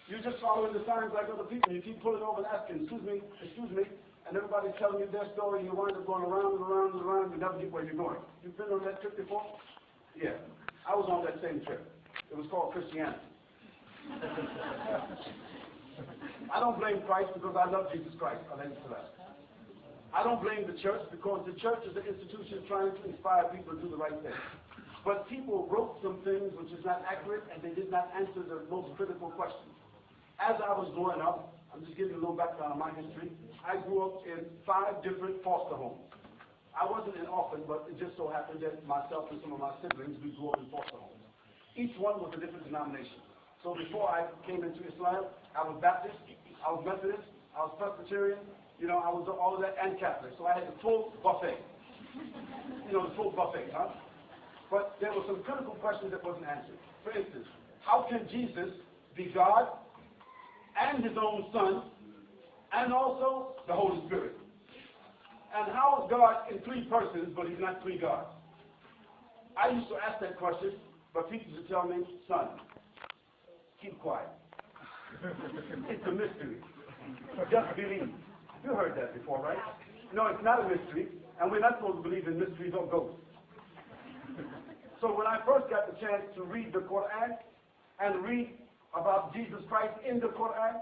You're just following the signs like other people. You keep pulling over and asking, excuse me, and everybody's telling you their story, and you wind up going around and around and around, and you never get where you're going. You've been on that trip before? Yeah. I was on that same trip. It was called Christianity. I don't blame Christ because I love Jesus Christ. I don't blame the church because the church is an institution trying to inspire people to do the right thing. But people wrote some things which is not accurate, and they did not answer the most critical questions. As I was growing up, I'm just giving you a little background on my history. I grew up in 5 different foster homes. I wasn't an orphan, but it just so happened that myself and some of my siblings, we grew up in foster homes. Each one was a different denomination. So before I came into Islam, I was Baptist, I was Methodist, I was Presbyterian, I was all of that, and Catholic. So I had the full buffet. The full buffet, huh? But there were some critical questions that wasn't answered. For instance, how can Jesus be God and his own Son, and also the Holy Spirit? And how is God in 3 persons, but he's not 3 gods? I used to ask that question, but people used to tell me, son, keep quiet. It's a mystery. Just believe. You heard that before, right? No, it's not a mystery, and we're not supposed to believe in mysteries or ghosts. So when I first got the chance to read the Quran and read about Jesus Christ in the Quran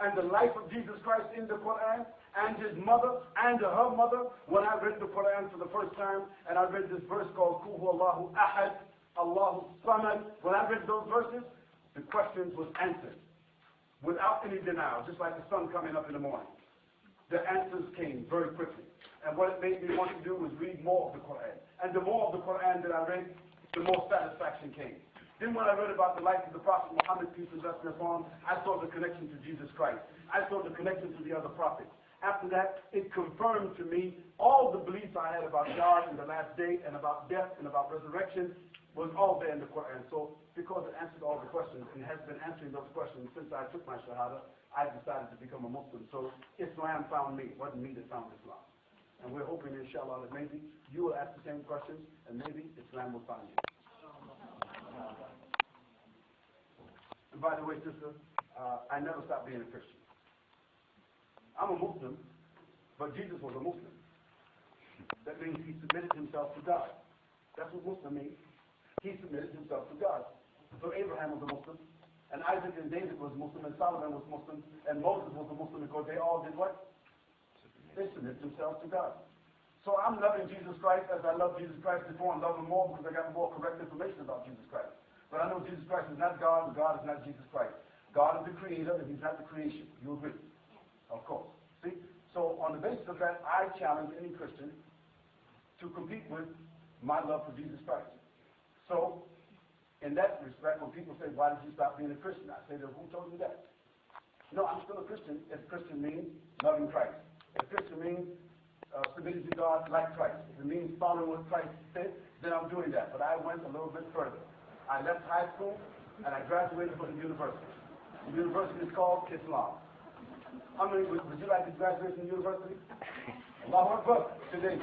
and the life of Jesus Christ in the Quran and his mother and her mother, when I read the Quran for the first time and I read this verse called Qul Huwallahu Ahad, Allahu Samad, when I read those verses, the questions was answered without any denial, just like the sun coming up in the morning. The answers came very quickly. And what it made me want to do was read more of the Quran. And the more of the Quran that I read, the more satisfaction came. Then when I read about the life of the Prophet Muhammad, peace and blessings upon him, I saw the connection to Jesus Christ. I saw the connection to the other prophets. After that, it confirmed to me all the beliefs I had about God and the last day and about death and about resurrection was all there in the Quran. So because it answered all the questions and has been answering those questions since I took my Shahada, I decided to become a Muslim. So Islam found me. It wasn't me that found Islam. And we're hoping, inshallah, that maybe you will ask the same questions and maybe Islam will find you. And by the way, sister, I never stopped being a Christian. I'm a Muslim, but Jesus was a Muslim. That means he submitted himself to God. That's what Muslim means. He submitted himself to God. So Abraham was a Muslim, and Isaac and David was Muslim, and Solomon was Muslim, and Moses was a Muslim because they all did what? They submitted themselves to God. So I'm loving Jesus Christ as I loved Jesus Christ before and love him more because I got more correct information about Jesus Christ. But I know Jesus Christ is not God, and God is not Jesus Christ. God is the creator, and he's not the creation. You agree? Of course. See? So on the basis of that, I challenge any Christian to compete with my love for Jesus Christ. So, in that respect, when people say, why did you stop being a Christian? I say, who told you that? No, I'm still a Christian if Christian means loving Christ. If Christian means submitting to God like Christ. If it means following what Christ said, then I'm doing that. But I went a little bit further. I left high school, and I graduated from the university. The university is called Islam. How many would you like to graduate from the university? Allahu Akbar. Today.